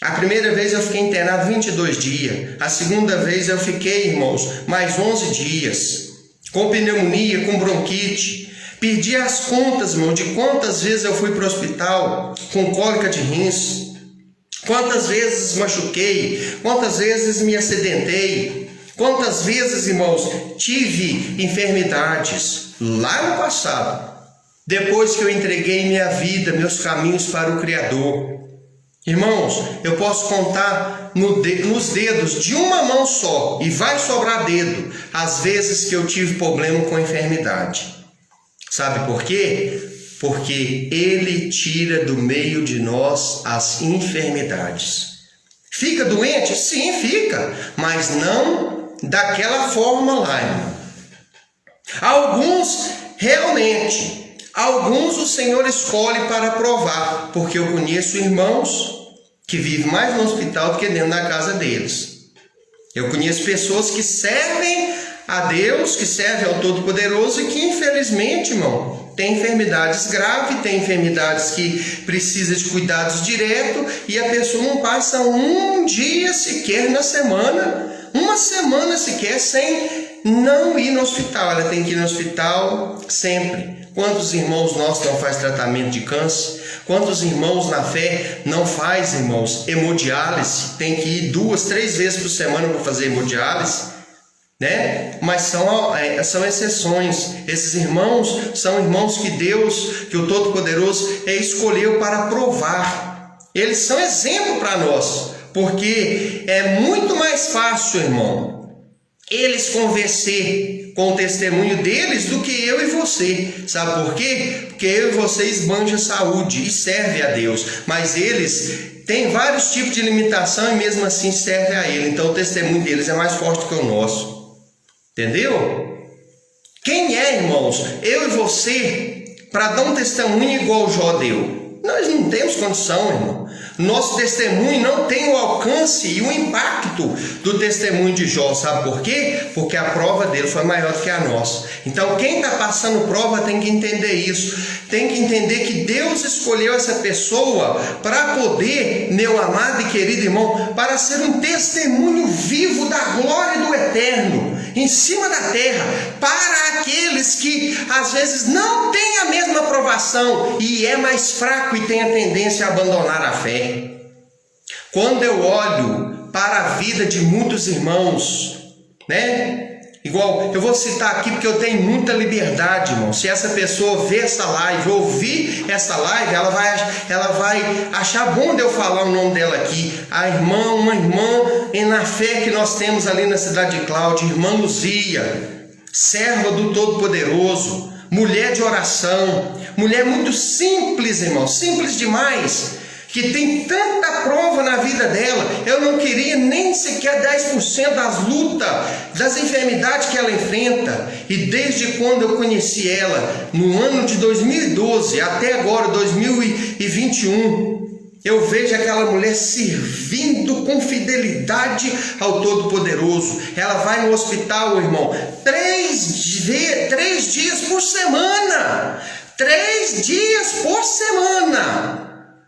A primeira vez eu fiquei internado 22 dias. A segunda vez eu fiquei, irmãos, mais 11 dias. Com pneumonia, com bronquite. Perdi as contas, irmão, de quantas vezes eu fui para o hospital com cólica de rins. Quantas vezes machuquei. Quantas vezes me acidentei. Quantas vezes, irmãos, tive enfermidades lá no passado. Depois que eu entreguei minha vida, meus caminhos para o Criador. Irmãos, eu posso contar nos dedos de uma mão só, e vai sobrar dedo, as vezes que eu tive problema com enfermidade. Sabe por quê? Porque Ele tira do meio de nós as enfermidades. Fica doente? Sim, fica, mas não daquela forma lá, irmão. Alguns o Senhor escolhe para provar, porque eu conheço irmãos que vivem mais no hospital do que dentro da casa deles. Eu conheço pessoas que servem a Deus, que servem ao Todo-Poderoso e que infelizmente, irmão, tem enfermidades graves, tem enfermidades que precisam de cuidados direto e a pessoa não passa um dia sequer na semana, uma semana sequer sem não ir no hospital. Ela tem que ir no hospital sempre. Quantos irmãos nossos não faz tratamento de câncer? Quantos irmãos na fé não faz, irmãos, hemodiálise? Tem que ir 2, 3 vezes por semana para fazer hemodiálise, né? Mas são exceções. Esses irmãos são irmãos que Deus, que o Todo-Poderoso escolheu para provar. Eles são exemplo para nós, porque é muito mais fácil, irmão, eles convencer com o testemunho deles do que eu e você. Sabe por quê? Porque eu e você esbanja saúde e serve a Deus, mas eles têm vários tipos de limitação e mesmo assim servem a Ele. Então o testemunho deles é mais forte que o nosso. Entendeu? Quem é, irmãos, eu e você, para dar um testemunho igual Jó deu? Nós não temos condição, irmão. Nosso testemunho não tem o alcance e o impacto do testemunho de Jó. Sabe por quê? Porque a prova dele foi maior do que a nossa. Então quem está passando prova tem que entender isso. Tem que entender que Deus escolheu essa pessoa para poder, meu amado e querido irmão, para ser um testemunho vivo da glória do Eterno em cima da terra, para aqueles que às vezes não têm a mesma aprovação e é mais fraco e tem a tendência a abandonar a fé. Quando eu olho para a vida de muitos irmãos, né? Igual, eu vou citar aqui porque eu tenho muita liberdade, irmão. Se essa pessoa ver essa live, ouvir essa live, ela vai achar bom de eu falar o nome dela aqui. Uma irmã na fé que nós temos ali na cidade de Cláudia, irmã Luzia, serva do Todo-Poderoso, mulher de oração, mulher muito simples, irmão, simples demais, que tem tanta prova na vida dela. Eu não queria nem sequer 10% das lutas, das enfermidades que ela enfrenta. E desde quando eu conheci ela, no ano de 2012 até agora, 2021, eu vejo aquela mulher servindo com fidelidade ao Todo-Poderoso. Ela vai no hospital, irmão, 3 dias por semana. 3 dias por semana.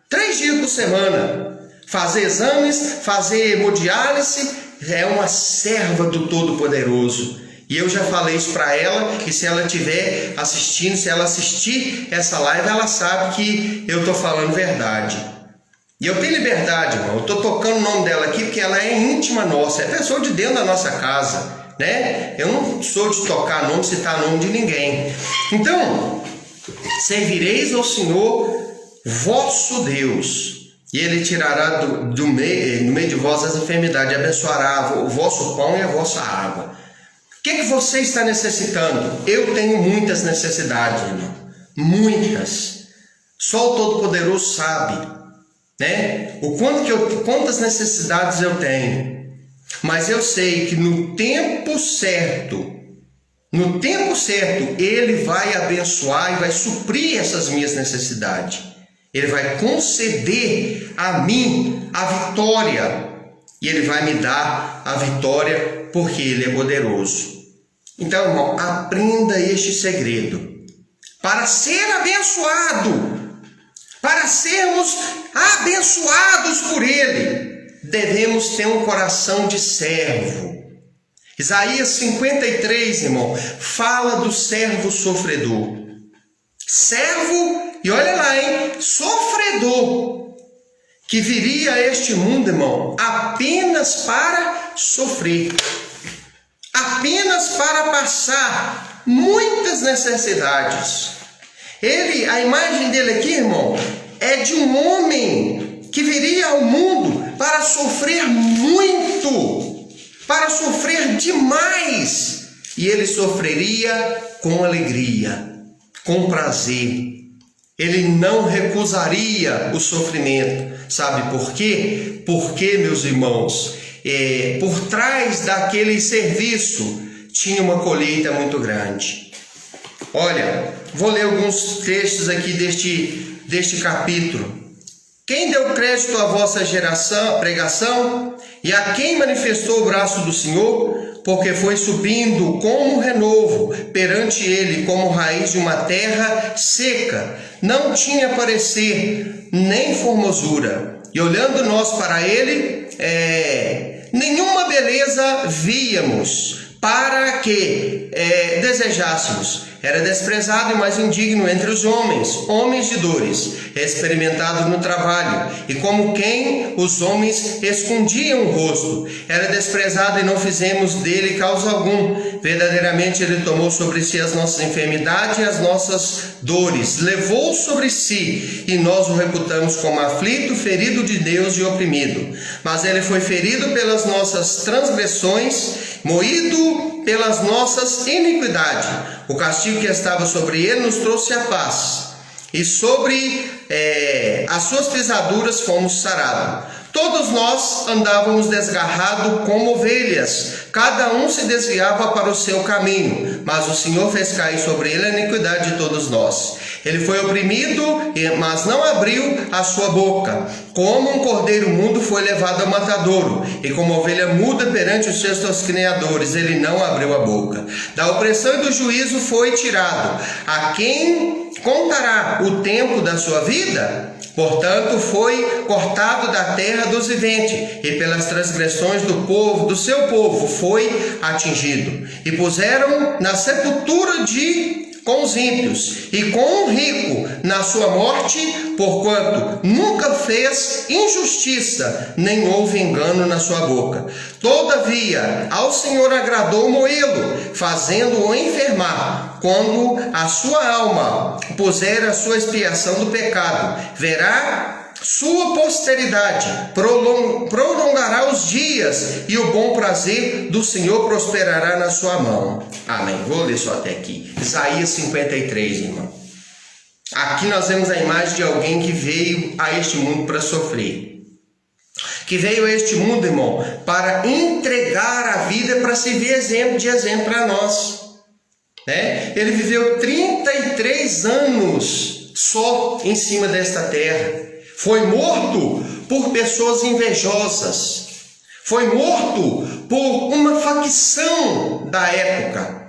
3 dias por semana, fazer exames, fazer hemodiálise. É uma serva do Todo-Poderoso. E eu já falei isso para ela, que se ela estiver assistindo, se ela assistir essa live, ela sabe que eu estou falando verdade. E eu tenho liberdade, irmão. Eu estou tocando o nome dela aqui porque ela é íntima nossa, é pessoa de dentro da nossa casa, né? Eu não sou de tocar nome, citar nome de ninguém. Então, servireis ao Senhor vosso Deus, e Ele tirará no meio de vós as enfermidades, abençoará o vosso pão e a vossa água. O que você está necessitando? Eu tenho muitas necessidades, irmão. Muitas. Só o Todo-Poderoso sabe, né? Quantas necessidades eu tenho. Mas eu sei que no tempo certo, Ele vai abençoar e vai suprir essas minhas necessidades. Ele vai conceder a mim a vitória. E Ele vai me dar a vitória porque Ele é poderoso. Então, irmão, aprenda este segredo. Para ser abençoado, para sermos abençoados por Ele, devemos ter um coração de servo. Isaías 53, irmão, fala do servo sofredor. Servo, e olha lá, hein? Sofredor, que viria a este mundo, irmão, apenas para sofrer, apenas para passar muitas necessidades. A imagem dele aqui, irmão, é de um homem que viria ao mundo para sofrer muito, para sofrer demais, e ele sofreria com alegria, com prazer. Ele não recusaria o sofrimento. Sabe por quê? Porque, meus irmãos, por trás daquele serviço tinha uma colheita muito grande. Olha, vou ler alguns textos aqui deste capítulo. Quem deu crédito à vossa pregação, e a quem manifestou o braço do Senhor? Porque foi subindo como renovo perante ele, como raiz de uma terra seca. Não tinha parecer, nem formosura. E olhando nós para ele, nenhuma beleza víamos, para que desejássemos. Era desprezado e mais indigno entre os homens de dores, experimentado no trabalho, e como quem os homens escondiam o rosto. Era desprezado e não fizemos dele causa algum. Verdadeiramente ele tomou sobre si as nossas enfermidades e as nossas dores, levou sobre si, e nós o reputamos como aflito, ferido de Deus e oprimido. Mas ele foi ferido pelas nossas transgressões, moído pelas nossas iniquidades. O castigo que estava sobre ele nos trouxe a paz, e sobre as suas pisaduras fomos sarados. Todos nós andávamos desgarrados como ovelhas, cada um se desviava para o seu caminho, mas o Senhor fez cair sobre ele a iniquidade de todos nós. Ele foi oprimido, mas não abriu a sua boca. Como um cordeiro mudo foi levado ao matadouro, e como ovelha muda perante os seus tosqueneadores, ele não abriu a boca. Da opressão e do juízo foi tirado. A quem contará o tempo da sua vida? Portanto, foi cortado da terra dos viventes, e pelas transgressões do seu povo foi atingido. E puseram na sepultura com os ímpios, e com o rico na sua morte, porquanto nunca fez injustiça, nem houve engano na sua boca. Todavia, ao Senhor agradou moê-lo, fazendo-o enfermar. Quando a sua alma puser a sua expiação do pecado, verá Sua posteridade prolongará os dias e o bom prazer do Senhor prosperará na sua mão. Amém. Vou ler só até aqui. Isaías 53, irmão. Aqui nós vemos a imagem de alguém que veio a este mundo para sofrer. Que veio a este mundo, irmão, para entregar a vida para servir de exemplo para nós. Ele viveu 33 anos só em cima desta terra. Foi morto por pessoas invejosas. Foi morto por uma facção da época.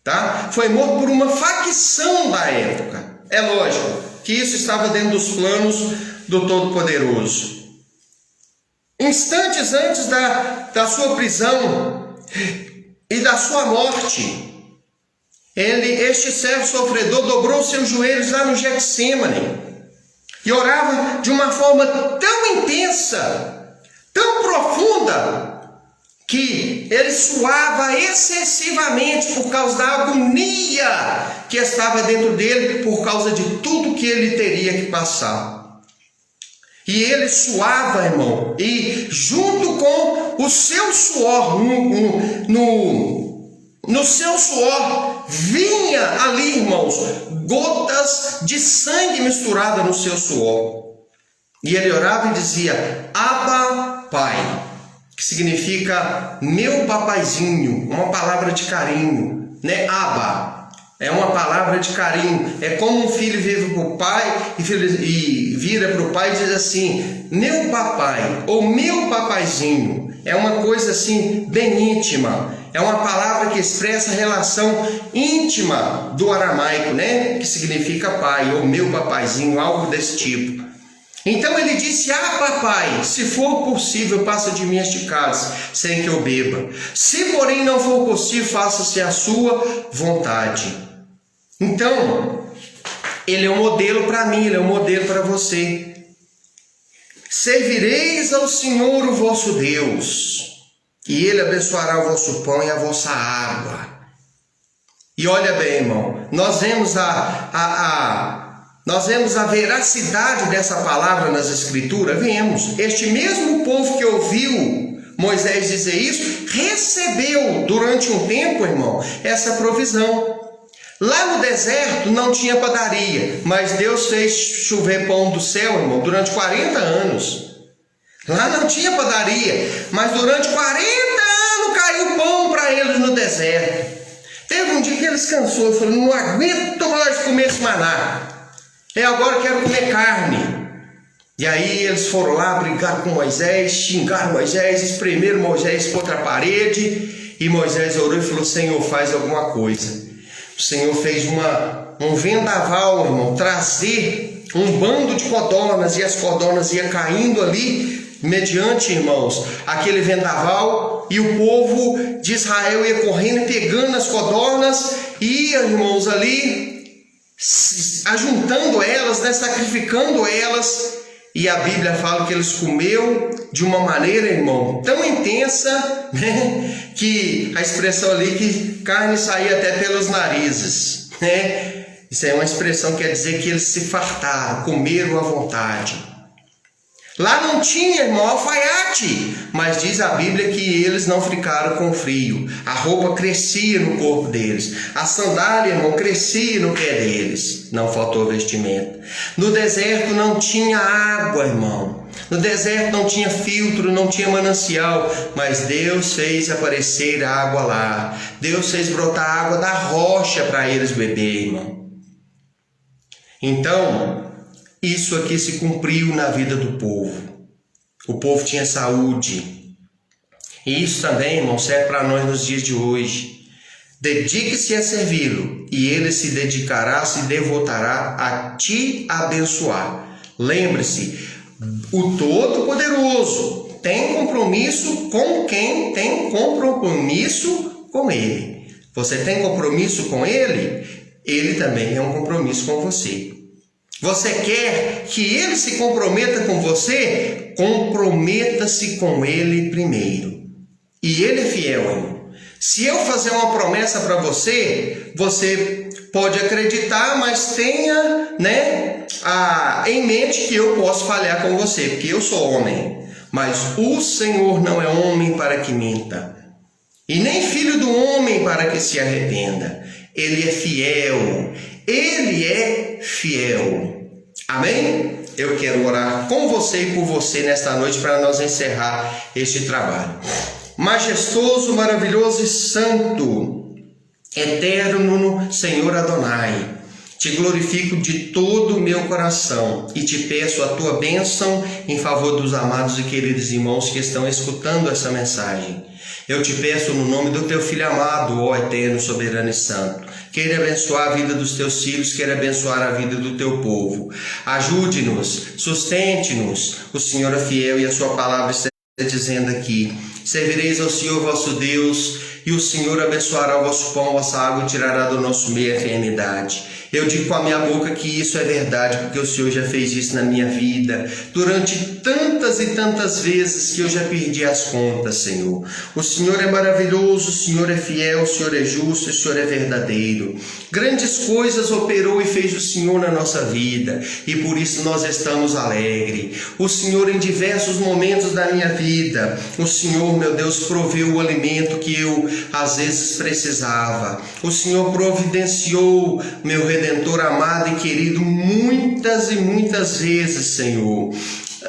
Tá? Foi morto por uma facção da época. É lógico que isso estava dentro dos planos do Todo-Poderoso. Instantes antes da sua prisão e da sua morte, este servo sofredor dobrou seus joelhos lá no Getsêmani e orava de uma forma tão intensa, tão profunda, que ele suava excessivamente por causa da agonia que estava dentro dele, por causa de tudo que ele teria que passar. E ele suava, irmão, e junto com o seu suor, no seu suor, vinha ali, irmãos, gotas de sangue misturada no seu suor. E ele orava e dizia, Abba, Pai, que significa meu papaizinho, uma palavra de carinho, né? Abba. É uma palavra de carinho. É como um filho vira para o pai e vira para o pai e diz assim, meu papai, ou meu papaizinho. É uma coisa assim, bem íntima. É uma palavra que expressa a relação íntima do aramaico, né? Que significa pai, ou meu papaizinho, algo desse tipo. Então ele disse, papai, se for possível, passa de mim este cálice, sem que eu beba. Se porém não for possível, faça-se a sua vontade. Então, ele é um modelo para mim, ele é um modelo para você. Servireis ao Senhor o vosso Deus, e ele abençoará o vosso pão e a vossa água. E olha bem, irmão, nós vemos a veracidade dessa palavra nas Escrituras. Vemos, este mesmo povo que ouviu Moisés dizer isso, recebeu durante um tempo, irmão, essa provisão. Lá no deserto não tinha padaria, mas Deus fez chover pão do céu, irmão, durante 40 anos. Lá não tinha padaria, mas durante 40 anos caiu pão para eles no deserto. Teve um dia que eles cansaram, falaram, não aguento mais comer esse maná. Agora eu quero comer carne. E aí eles foram lá, brigaram com Moisés, xingaram Moisés, espremeram Moisés contra a parede. E Moisés orou e falou, Senhor, faz alguma coisa. O Senhor fez um vendaval, irmão, trazer um bando de codornas, e as codornas iam caindo ali, mediante, irmãos, aquele vendaval, e o povo de Israel ia correndo e pegando as codornas, e ia, irmãos, ali, ajuntando elas, né, sacrificando elas, e a Bíblia fala que eles comeram de uma maneira, irmão, tão intensa, né, que a expressão ali que carne saía até pelos narizes, né? Isso é uma expressão que quer dizer que eles se fartaram, comeram à vontade. Lá não tinha, irmão, alfaiate, mas diz a Bíblia que eles não ficaram com frio. A roupa crescia no corpo deles. A sandália, irmão, crescia no pé deles. Não faltou vestimenta. No deserto não tinha água, irmão. No deserto não tinha filtro, não tinha manancial, mas Deus fez aparecer água lá. Deus fez brotar água da rocha para eles beber, irmão. Então, isso aqui se cumpriu na vida do povo. O povo tinha saúde. E isso também, irmão, serve para nós nos dias de hoje. Dedique-se a servi-lo, e ele se dedicará, se devotará a te abençoar. Lembre-se, o Todo-Poderoso tem compromisso com quem tem compromisso com ele. Você tem compromisso com ele? Ele também tem um compromisso com você. Você quer que ele se comprometa com você? Comprometa-se com ele primeiro. E ele é fiel, irmão. Se eu fazer uma promessa para você, você pode acreditar, mas tenha, né, em mente que eu posso falhar com você, porque eu sou homem. Mas o Senhor não é homem para que minta, e nem filho do homem para que se arrependa. Ele é fiel. Ele é fiel. Amém? Eu quero orar com você e por você nesta noite para nós encerrar este trabalho. Majestoso, maravilhoso e santo, eterno Senhor Adonai, te glorifico de todo o meu coração e te peço a tua bênção em favor dos amados e queridos irmãos que estão escutando essa mensagem. Eu te peço no nome do teu Filho amado, ó eterno, soberano e santo. Queira abençoar a vida dos teus filhos, queira abençoar a vida do teu povo. Ajude-nos, sustente-nos. O Senhor é fiel e a sua palavra está dizendo aqui: servireis ao Senhor vosso Deus, e o Senhor abençoará o vosso pão, a vossa água, e tirará do nosso meio a enfermidade. Eu digo com a minha boca que isso é verdade, porque o Senhor já fez isso na minha vida, durante tantas e tantas vezes que eu já perdi as contas, Senhor. O Senhor é maravilhoso, o Senhor é fiel, o Senhor é justo, o Senhor é verdadeiro. Grandes coisas operou e fez o Senhor na nossa vida, e por isso nós estamos alegres. O Senhor, em diversos momentos da minha vida, o Senhor, meu Deus, proveu o alimento que eu às vezes precisava. O Senhor providenciou, meu Redentor amado e querido, muitas e muitas vezes, Senhor,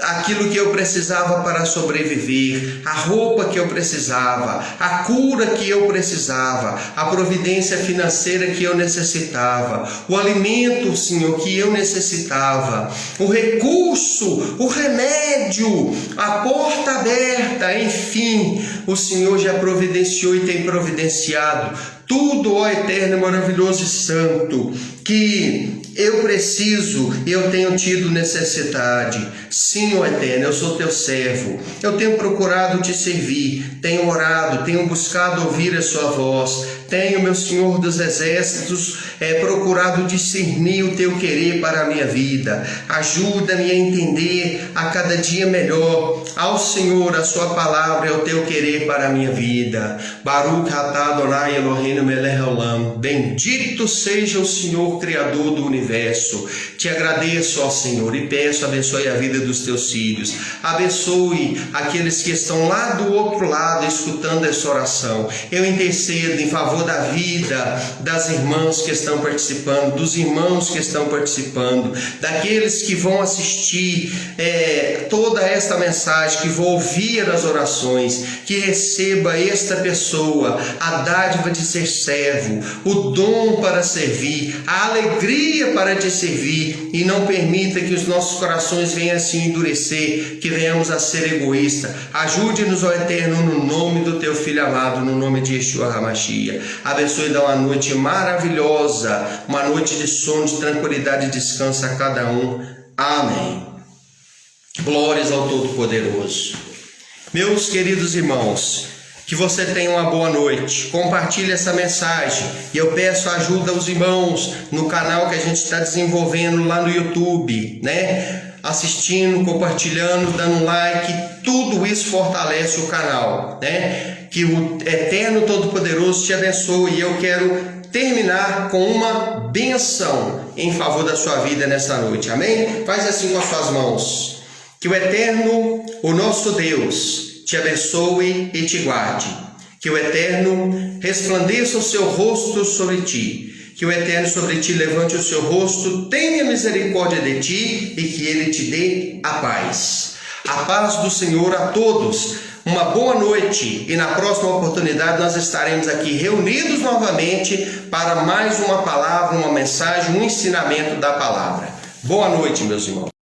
aquilo que eu precisava para sobreviver, a roupa que eu precisava, a cura que eu precisava, a providência financeira que eu necessitava, o alimento, Senhor, que eu necessitava, o recurso, o remédio, a porta aberta, enfim, o Senhor já providenciou e tem providenciado tudo, ó eterno, maravilhoso e santo, que eu preciso e eu tenho tido necessidade. Sim, ó eterno, eu sou teu servo. Eu tenho procurado te servir, tenho orado, tenho buscado ouvir a sua voz. Tenho, meu Senhor dos Exércitos, procurado discernir o teu querer para a minha vida. Ajuda-me a entender a cada dia melhor ao Senhor a sua palavra e o teu querer para a minha vida. Baruch atah Adonai Eloheinu melech haolam. Bendito seja o Senhor, Criador do universo. Te agradeço, ó Senhor, e peço, abençoe a vida dos teus filhos. Abençoe aqueles que estão lá do outro lado escutando essa oração. Eu intercedo em favor da vida das irmãs que estão participando, dos irmãos que estão participando, daqueles que vão assistir toda esta mensagem, que vão ouvir as orações, que receba esta pessoa a dádiva de ser servo, o dom para servir, a alegria para te servir, e não permita que os nossos corações venham a se endurecer, que venhamos a ser egoístas. Ajude-nos, ó Eterno, no nome do teu Filho amado, no nome de Yeshua HaMashiach. Abençoe e dá uma noite maravilhosa, uma noite de sono, de tranquilidade e descanso a cada um. Amém. Glórias ao Todo-Poderoso. Meus queridos irmãos, que você tenha uma boa noite. Compartilhe essa mensagem. E eu peço ajuda aos irmãos no canal que a gente está desenvolvendo lá no YouTube, né? Assistindo, compartilhando, dando like. Tudo isso fortalece o canal, né? Que o Eterno Todo-Poderoso te abençoe. E eu quero terminar com uma benção em favor da sua vida nessa noite. Amém? Faz assim com as suas mãos. Que o Eterno, o nosso Deus, te abençoe e te guarde. Que o Eterno resplandeça o seu rosto sobre ti. Que o Eterno sobre ti levante o seu rosto, tenha misericórdia de ti e que ele te dê a paz. A paz do Senhor a todos. Uma boa noite e na próxima oportunidade nós estaremos aqui reunidos novamente para mais uma palavra, uma mensagem, um ensinamento da palavra. Boa noite, meus irmãos.